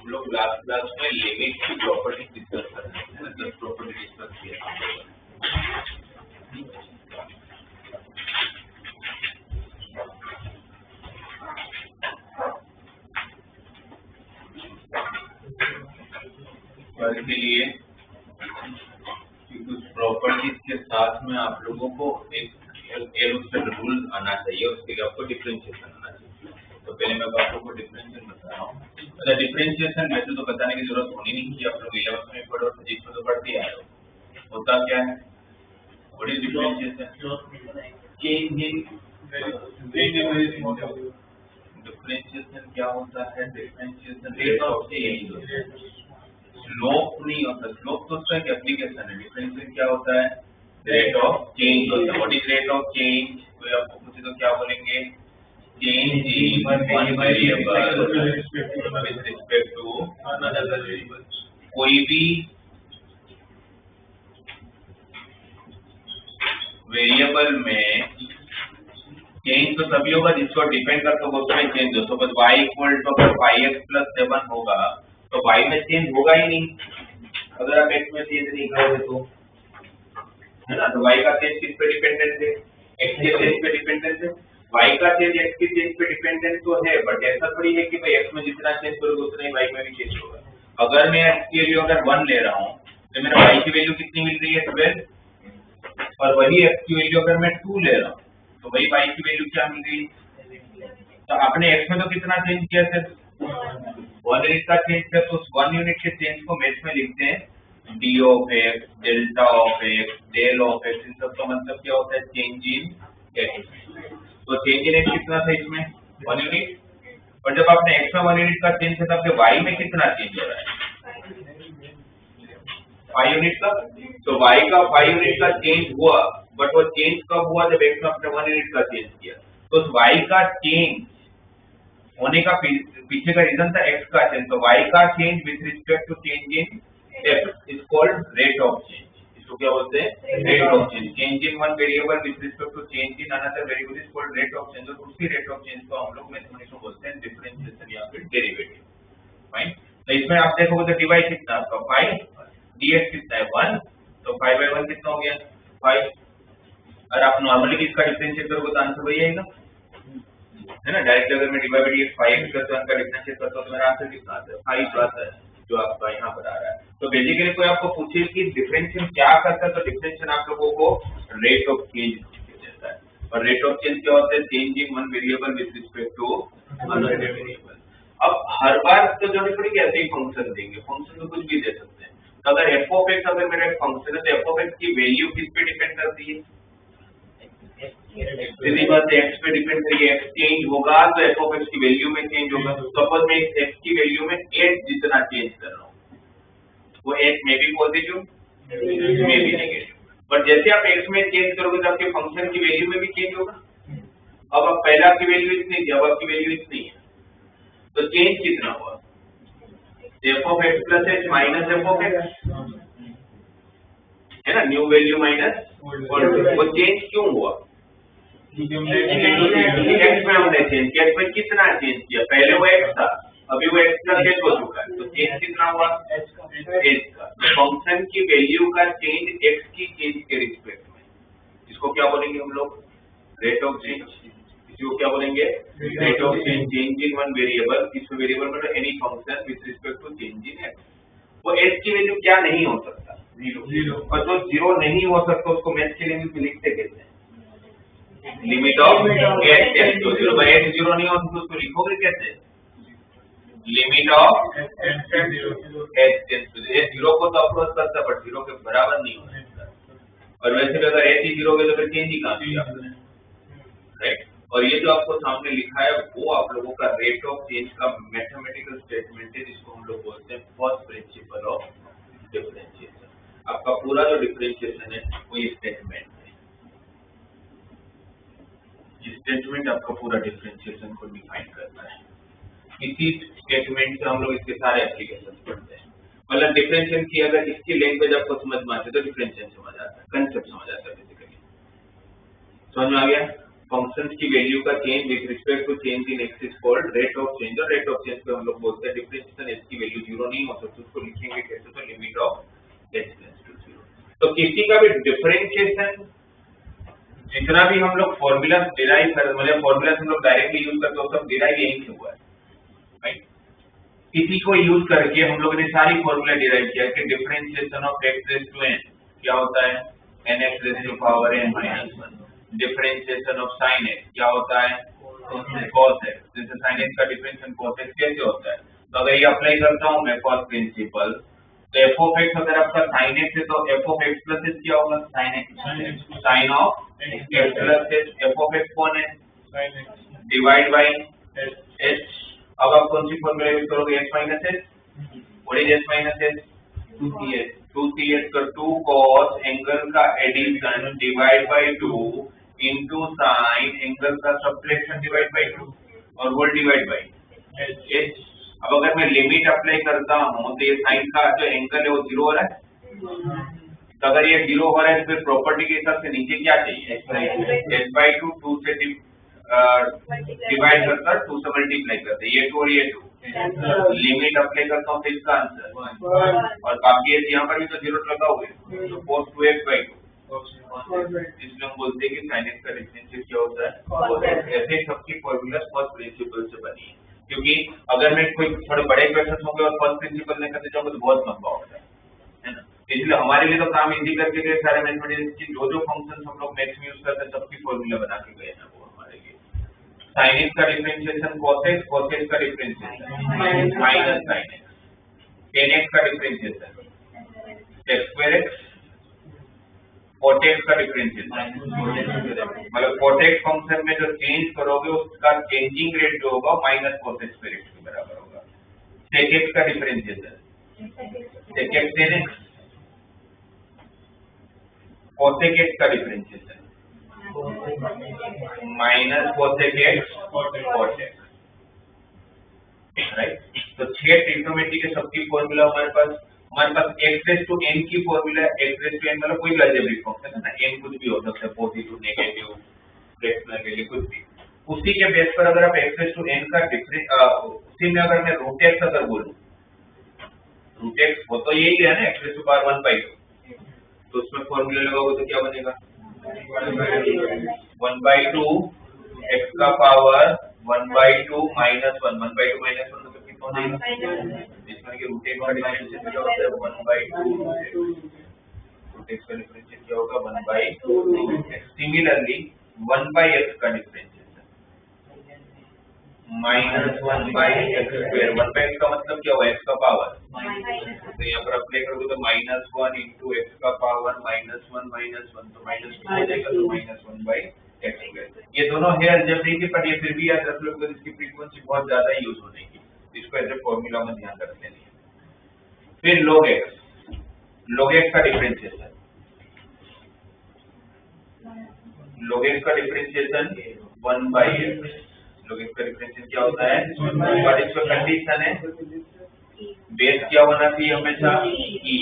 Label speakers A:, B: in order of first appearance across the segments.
A: लोग last class में limit की प्रॉपर्टी डिस्कस कर रहे हैं, मतलब प्रॉपर्टी डिस्कस किया। इसके लिए कुछ प्रॉपर्टीज के साथ में आप लोगों को एक रूल आना चाहिए, उसके लिए आपको डिफरेंशिएशन आना चाहिए। तो पहले मैं आप लोगों को डिफरेंशिएशन बता रहा हूँ। अच्छा, डिफरेंशिएशन वैसे तो बताने की जरूरत होनी नहीं कि आप लोग 11th में पढ़ो, फिजिक्स में तो पढ़ते आए हो। होता क्या है, व्हाट इज डिफरेंशिएशन? डिफरेंशिएशन क्या होता है? Differentiation rate of change, slope नहीं होता। स्लोप तो उसका एक एप्लीकेशन है। डिफरेंशिएशन क्या होता है? रेट ऑफ चेंज होता है। What is rate of change? कोई आपको पूछे तो क्या बोलेंगे? Change in one variable with respect to another variable. कोई भी वेरिएबल में चेंज तो तभी होगा जिसको डिपेंड करता होगा उसमें चेंज हो। सपोज y इक्वल टू अगर 5x+7 होगा तो y में चेंज होगा ही नहीं अगर आप x में चेंज नहीं करोगे तो, है ना। तो y का चेंज किस पे डिपेंडेंट है? x के चेंज पे डिपेंडेंट है। y का चेंज x के चेंज पे डिपेंडेंट तो है, बट ऐसा थोड़ी है कि भाई x में जितना चेंज करोगे उतना ही y में भी चेंज होगा। अगर मैं x की वैल्यू अगर 1 ले रहा हूँ तो मेरा y की वैल्यू कितनी मिल रही है? 12। और वही x की वैल्यू अगर मैं 2 ले रहा हूँ तो वही y की वैल्यू क्या मिल गई? तो आपने x में तो कितना चेंज किया? सिर्फ 1 यूनिट का चेंज किया। तो उस 1 यूनिट के चेंज को मैथ्स में लिखते हैं d of x, delta of x, del of x। इन सब का मतलब क्या होता है? Change in x। तो चेंज इन x कितना था इसमें? 1 यूनिट। और जब आपने x में 1 यूनिट का चेंज किया तो आपके y में कितना चेंज हो रहा है? 5 यूनिट का। तो y का 5 यूनिट का चेंज हुआ, बट वो चेंज कब हुआ? जब x में आपने 1 यूनिट का चेंज किया। तो उस y का चेंज होने का पीछे का रीजन था x का चेंज। तो y का change with respect to change in x is called rate of change. इसको क्या बोलते हैं? Rate of change. Change in one variable with respect to change in another variable is called rate of change. और उसी rate of change को हम लोग mathematics में बोलते हैं डिफरेंशिएशन या फिर डेरिवेटिव। फाइन। तो इसमें आप देखोगे तो dy कितना आपका 5, dx कितना है 1, तो 5/1 कितना हो गया? 5। और आप नॉर्मली किसका डिफरेंशिएट करोगे तो आंसर वही आएगा, है ना। डायरेक्ट अगर मैं dy by dx 5x+1 का डिफरेंशिएट करता हूं तो मेरा आंसर कितना आता है? 5 आता है, जो आपका यहाँ पर आ रहा है। तो बेसिकली कोई आपको पूछे कि डिफरेंशिएशन क्या करता है तो डिफरेंशिएशन आप लोगों को रेट ऑफ चेंज देता है। और रेट ऑफ चेंज क्या होता है? Change in one variable with respect to another variable. अब हर बार तो जरूरी थोड़ी ऐसे ही फंक्शन देंगे, फंक्शन तो कुछ भी दे सकते हैं। तो अगर f of x अगर मेरा एक फंक्शन है तो f of x की वैल्यू किस पे डिपेंड करती है? सीधी बात है, x पे डिपेंड करिए। x चेंज होगा तो f of x की वैल्यू में चेंज होगा। सपोज मैं x की वैल्यू में 8 जितना चेंज कर रहा हूँ, वो 8 में भी पॉजिटिव में भी नेगेटिव। पर जैसे आप x में चेंज करोगे तो आपके फंक्शन की वैल्यू में भी चेंज होगा। अब पहले आपकी वैल्यू इतनी थी, अब आपकी वैल्यू इतनी है, तो चेंज कितना हुआ? f of x plus h minus f of x, है ना। न्यू वैल्यू माइनस वो चेंज क्यों हुआ? x में हमने चेंज किया। x में कितना चेंज किया? पहले वो x था, अभी वो x plus h हो चुका है, तो चेंज कितना हुआ? h का। फंक्शन की वैल्यू का चेंज x की चेंज के रिस्पेक्ट में, इसको क्या बोलेंगे हम लोग? Rate of change. इसको क्या बोलेंगे? Rate of change. Change in one variable, इस वेरिएबल में any function with respect to change in x। वो h की वैल्यू क्या नहीं हो सकता? 0। और जो 0 नहीं हो सकता उसको मैथ के लिए भी लिखते कैसे हैं? Limit of h tends to 0। भाई h 0 नहीं हो तो उसको लिखोगे कैसे? Limit of h tends to 0 को तो अप्रोच करता है, बट 0 के बराबर नहीं हो सकता। और वैसे भी अगर h ही 0 है तो फिर चेंज ही कहां किया आपने, राइट। और ये जो आपको सामने लिखा है वो आप लोगों का रेट ऑफ चेंज का मैथमेटिकल स्टेटमेंट है, जिसको हम लोग बोलते हैं फर्स्ट प्रिंसिपल ऑफ डिफरेंशिएशन। आपका पूरा जो डिफरेंशिएशन है वो ये स्टेटमेंट है, ये स्टेटमेंट आपका पूरा डिफरेंशिएशन को डिफाइन करता है। इसी स्टेटमेंट से हम लोग इसके सारे एप्लीकेशन पढ़ते हैं। मतलब डिफरेंशिएशन की अगर इसकी लैंग्वेज आपको समझ में आती है तो डिफरेंशिएशन समझ आता है, कंसेप्ट समझ आता है बेसिकली। समझ में आ गया? फंक्शंस की वैल्यू का change with respect to change in X is called rate of change, और रेट ऑफ चेंज पे हम लोग बोलते हैं डिफरेंशिएशन एक्स की वैल्यू 0 नहीं हो सकती, उसको लिखेंगे कैसे? तो limit of X tends to 0। तो किसी का भी डिफरेंशिएशन जितना भी हम लोग फॉर्मूला डिराइव कर, मतलब फॉर्मूला हम लोग डायरेक्टली यूज करते हो सब डिराइव यहीं से हुआ है, राइट? इसी को यूज करके हम लोगों ने सारी फॉर्मूला डिराइव किया कि differentiation of X raise to n क्या होता है? nx raise to power n minus 1। Differentiation of sin x क्या होता है? cos x। जैसे sin x का डिफरेंशिएशन cos x कैसे होता है? तो अगर ये अप्लाई करता हूँ मैं फर्स्ट प्रिंसिपल, तो f ऑफ x अगर आपका sin x है तो f of x plus h क्या होगा? sin x, sin of x plus h। f of x कौन है? sin x divide by h। अब आप कौन सी फॉर्मूला यूज करोगे? h minus h। What is h minus h? 2ch। 2ch का 2 cos एंगल का addition divide by 2 into sin angle का सब्ट्रैक्शन डिवाइड बाय 2 और वो डिवाइड बाय h। अब अगर मैं लिमिट अप्लाई करता हूं तो ये sin का जो एंगल है वो 0 हो रहा है। तो अगर ये 0 हो रहा है तो फिर प्रॉपर्टी के हिसाब से नीचे क्या चाहिए? h/2 2 से डिवाइड करकर 2 से मल्टीप्लाई करते हैं, ये 2 और ये 2। लिमिट अप्लाई करता हूँ तो इसका आंसर और बाकी यहाँ पर भी तो 0 लगा हुआ है, तो cos 2x/2। इसलिए हम बोलते हैं कि sin x का डिफरेंशिएट क्या होता है? ऐसे सबकी फॉर्मूला फर्स्ट प्रिंसिपल से बनी है, क्योंकि अगर मैं कोई थोड़े बड़े क्वेश्चन होंगे और फर्स्ट प्रिंसिपल में करते जाऊंगा तो बहुत लंबा होता है ना। इसलिए हमारे लिए तो काम इजी करके गए सारे मैथमेटिक्स की जो फंक्शन हम लोग मैथ्स में यूज करते हैं सबकी फॉर्मूला बना के गए हैं वो हमारे लिए। sin x का differentiation cos x, cos x का differentiation minus sin x, tan x का differentiation sec square x, cot x का डिफरेंशिएशन मतलब cot x फंक्शन में जो चेंज करोगे उसका चेंजिंग रेट जो होगा minus cos x square x के बराबर होगा। sec x का differentiation sec x tan x, cosec x का differentiation minus cosec x cot x, right? तो 6 ट्रिग्नोमेट्री के सबकी फॉर्मूला हमारे पास x रेज़ टू n की formula x raise to n मतलब कोई भी अलजेब्रिक फंक्शन है ना, n कुछ भी हो सकता है, पॉजिटिव नेगेटिव फ्रैक्शनल वैल्यू कुछ भी। उसी के बेस पर अगर आप x रेज़ टू n का उसी में अगर मैं रूट x अगर बोलूं, रूट x वो तो यही है ना x रेज़ टू पावर 1/2, तो उसमें फॉर्मूला लगाओगे तो क्या बनेगा? 1/2 x का पावर 1/2 माइनस 1, 1/2 माइनस 1 मतलब कितना हो जाएगा? इसमें के रूट x का डिफरेंशिएशन क्या होता है? 1/2 रूट x का डिफरेंशिएशन क्या होगा? 1/2। सिमिलरली 1/x का differentiation minus 1/x square. 1/x का मतलब क्या हुआ? x का पावर, तो यहाँ पर अप्लाई करोगे तो -1 इंटू x का पावर -1 तो -2 हो जाएगा, तो -1/x स्क्वायर। ये दोनों है अलजेब्रिक के, पर ये फिर भी याद रख लो कि इसकी फ्रीक्वेंसी बहुत ज्यादा यूज होने की, इसको एज ए फॉर्मूला में ध्यान रख लेनी है। फिर log x का डिफरेंशिएशन, log x का डिफरेंशिएशन 1/x। log x का डिफरेंशिएशन क्या होता है? और इसका कंडीशन है बेस क्या होना चाहिए? हमेशा e।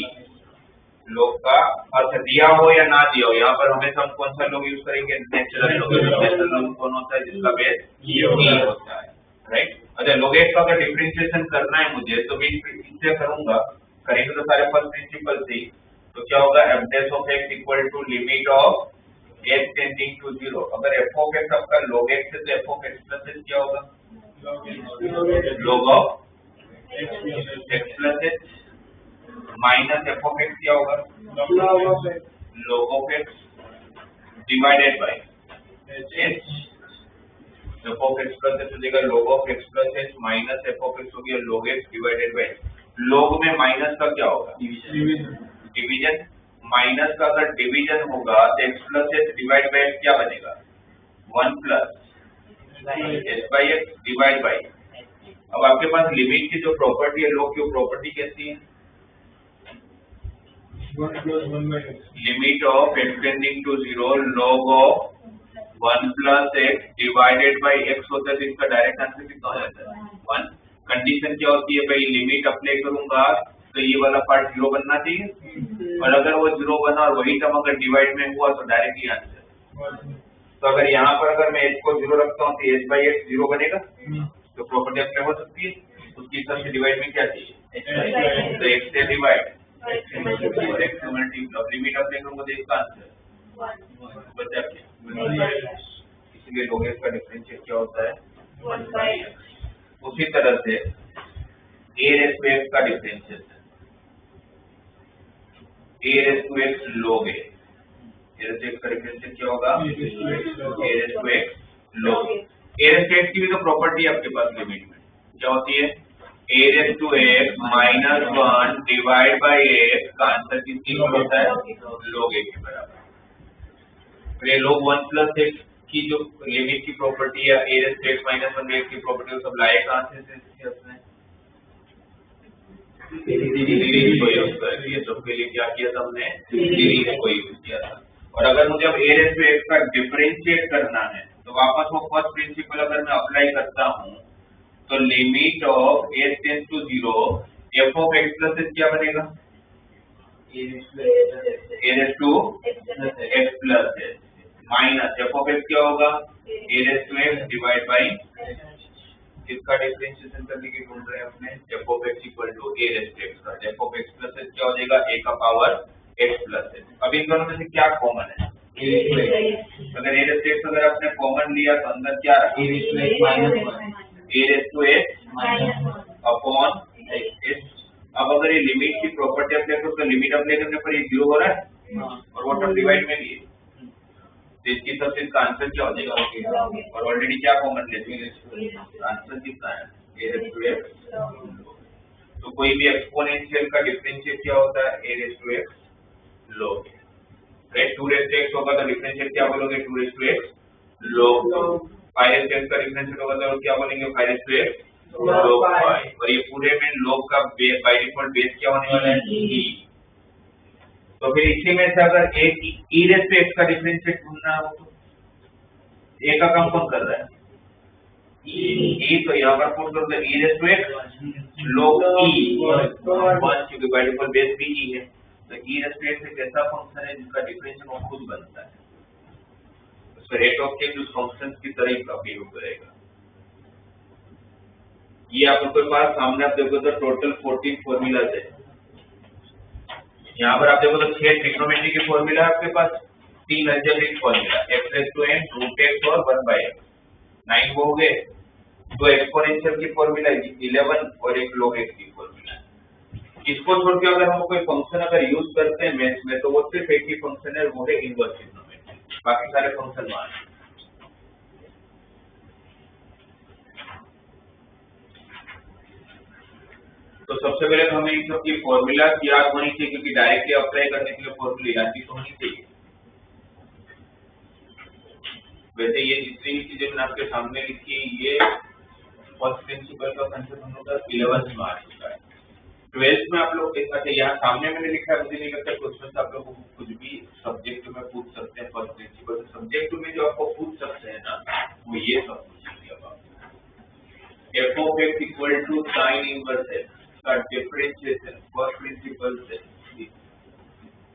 A: log का अर्थ दिया हो या ना दिया हो, यहाँ पर हमेशा हम कौन सा log यूज करेंगे? Natural log। नेचुरल log कौन होता है? जिसका बेस e होता है, राइट? अच्छा, log x का अगर डिफरेंशिएशन करना है मुझे तो मैं इससे करूंगा, करेंगे तो सारे फर्स्ट प्रिंसिपल से, तो क्या होगा? f dash of x equal to limit of x tending to 0। अगर f of x आपका log x है तो f of x plus h क्या होगा? log of x plus h minus f of x क्या होगा? log of x divided by h। f of x plus h हो जाएगा log of x plus h minus f of x हो गया log x divided by log में minus का क्या होगा? डिवीजन। माइनस का अगर डिवीजन होगा तो x plus h divide by क्या बनेगा? 1 plus S by x divide by, अब आपके पास लिमिट की जो प्रॉपर्टी है, लॉग की प्रॉपर्टी कैसी है? Limit of x tending to 0 log of 1 plus x divided by x होता है, तो इसका डायरेक्ट आंसर कितना हो जाता है 1। कंडीशन क्या होती है भाई, लिमिट अप्लाई करूंगा तो ये वाला पार्ट 0 बनना चाहिए, और अगर वो 0 बना और वही टर्म अगर डिवाइड में हुआ तो डायरेक्टली आंसर। तो अगर यहाँ पर अगर मैं x को 0 रखता हूँ तो s बाई एक्स 0 बनेगा, तो प्रॉपर्टी अप्लाई हो सकती है, उसकी हिसाब से डिवाइड में क्या चाहिए, तो x से डिवाइड और x से मल्टीप्लाई, लिमिट अप्लाई करूंगा तो इसका आंसर बचा क्या, इसलिए log x का डिफरेंशियल क्या होता है 1/x। उसी तरह से a रेज़ टू x का differential a raise to x log a, a raise to x का डिफरेंशियल क्या होगा a raise to x log a। a raise to x की भी तो प्रॉपर्टी है आपके पास लिमिट में, क्या होती है a raise to x minus 1 divide by x का आंसर किसकी होता है log a के बराबर। और ये log 1 प्लस x की जो लिमिट की प्रॉपर्टी है a raise to x minus 1 x की प्रॉपर्टी, वो सब लाए कहां से अपने सीरीज को यूज करके, ये सबके लिए क्या किया था हमने, सीरीज को यूज किया था। और अगर मुझे अब a रेज़ टू x का डिफरेंशिएट करना है तो वापस वो फर्स्ट प्रिंसिपल अगर मैं अप्लाई करता हूँ तो limit of s tends to 0 f of x plus s क्या बनेगा, a raise to x plus s minus f of x क्या होगा a raise to x divide by, इसका डिफरेंशिएशन करने की ढूंढ रहे हैं अपने, f of x equal to a raise to x का f of x plus s क्या हो जाएगा a का पावर x प्लस s। अब इन दोनों में से क्या कॉमन है, अगर a रेज़ टू x अगर आपने कॉमन लिया तो अंदर क्या रहा a raise to x upon s। अब अगर ये लिमिट की प्रॉपर्टी अप्लाई करो तो लिमिट अप्लाई करने पर ये 0 हो रहा है और वो टर्म डिवाइड में भी है, तो इसकी तरफ से इसका आंसर क्या हो जाएगा, और ऑलरेडी क्या कॉमन लेते हैं, आंसर कितना है a रेज़ टू x। तो कोई भी एक्सपोनेंशियल का डिफरेंशियल क्या होता है a raise to x log, right. 2 raise to x होगा तो डिफरेंशियल क्या बोलोगे 2 raise to x log, 5 raise to x का डिफरेंशियल होगा तो क्या बोलेंगे 5 रेज़ टू x log 5, और ये पूरे में log का बाय डिफॉल्ट बेस क्या होने वाला है e। तो फिर इसी में से अगर एक e रेज़ टू x का डिफरेंशिएट ढूंढना हो तो a का काम कौन कर रहा है e, तो यहाँ पर पुट करो तो e raise to x log e 1, क्योंकि बाय डिफॉल्ट बेस भी e है, तो e रेज़ टू x एक ऐसा फंक्शन है जिसका डिफरेंशियल वो खुद बनता है, उसका रेट ऑफ चेंज उस फंक्शन की तरह ही बिहेव करेगा। ये आपके पास सामने आप देखो तो टोटल 14 फॉर्मूलाज है, यहाँ पर आप देखो तो 6 ट्रिग्नोमेट्री के फॉर्मूला है आपके पास, 3 algebraic formula x raise to n root x और 1/x, 9 वो हो गए, 2 एक्सपोनेंशियल की फॉर्मूला 11 और एक log x की फॉर्मूला। इसको छोड़ के अगर हम कोई फंक्शन अगर यूज करते हैं मैथ्स में तो वो सिर्फ एक ही फंक्शन है, वो है इनवर्स ट्रिग्नोमेट्री, बाकी सारे फंक्शन वहां हैं। तो सबसे पहले तो हमें इन सब की फॉर्मूला याद होनी चाहिए, क्योंकि डायरेक्टली अप्लाई करने के लिए फॉर्मूला याद भी तो होनी चाहिए। वैसे ये जितनी भी चीजें मैंने आपके सामने लिखी ये फर्स्ट प्रिंसिपल का कंसेप्ट हम लोग का 11th में आ चुका है। 12th में आप लोग अच्छा यहाँ सामने मैंने लिखा है, मुझे नहीं लगता क्वेश्चन आप लोगों को कुछ भी सब्जेक्ट में पूछ सकते हैं फर्स्ट प्रिंसिपल, सब्जेक्ट में जो आपको पूछ सकते हैं ना वो ये सब पूछेंगे। अब f of x equal to sine inverse x का डिफरेंशिएशन फर्स्ट प्रिंसिपल से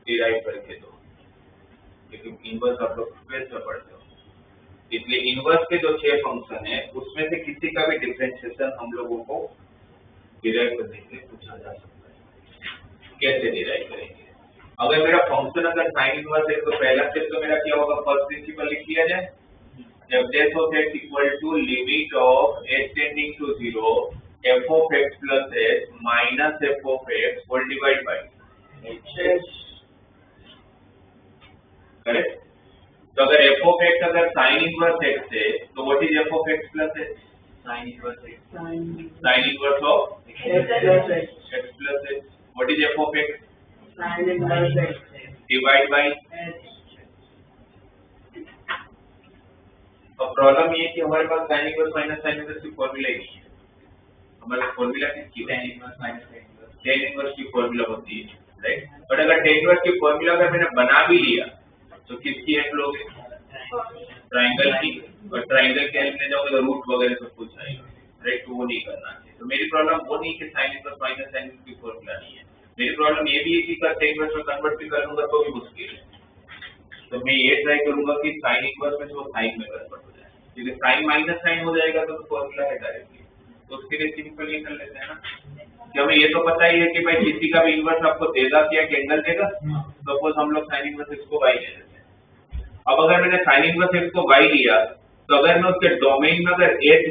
A: डिराइव करके दो, लेकिन इनवर्स आप लोग ट्वेल्थ में पढ़ते हो, इसलिए इनवर्स के जो 6 फंक्शन है उसमें से किसी का भी डिफरेंशिएशन हम लोगों को डिराइव करने के लिए पूछा जा सकता है। कैसे डिराइव करेंगे, अगर मेरा फंक्शन अगर साइन इनवर्स है तो पहला स्टेप तो मेरा क्या होगा, फर्स्ट प्रिंसिपल लिख लिया जाए, जब f of x equal to limit of h tending to 0 f of x plus h minus f of x whole divide by h, correct. तो अगर f of x अगर sin इनवर्स x है तो what is f of x plus h, sin inverse x, sin inverse of x plus h, what is f of x, sin inverse x divide by h। और problem ये है कि हमारे पास sin inverse minus sin inverse की formula ही नहीं है। हमारा formula किसकी है? tan inverse minus tan inverse. tan inverse की फॉर्मूला होती है, राइट। बट अगर tan इनवर्स की फॉर्मूला अगर मैंने बना भी लिया तो किसकी हेल्प लोगे? ट्राइंगल की। और ट्राइंगल के हेल्प में जाओगे तो रूट वगैरह सब कुछ आएगा, राइट। तो वो नहीं करना चाहिए। तो मेरी प्रॉब्लम वो नहीं कि sin inverse minus sin inverse की फॉर्मूला नहीं है। मेरी प्रॉब्लम ये भी है कि tan इनवर्स में कन्वर्ट भी करूंगा तो भी मुश्किल है। तो मैं ये ट्राई करूंगा कि sin इनवर्स में से वो sin में कन्वर्ट हो जाए, क्योंकि sin माइनस sin हो जाएगा तो फॉर्मूला है डायरेक्टली। तो उसके लिए सिंपल ये कर लेते हैं ना कि हमें ये तो पता ही है कि भाई किसी का भी इनवर्स आपको देगा क्या एंगल देगा। सपोज हम लोग sin इनवर्स x को y ले लेते हैं। अब अगर मैंने sin इनवर्स x को y लिया तो अगर मैं उसके डोमेन में अगर h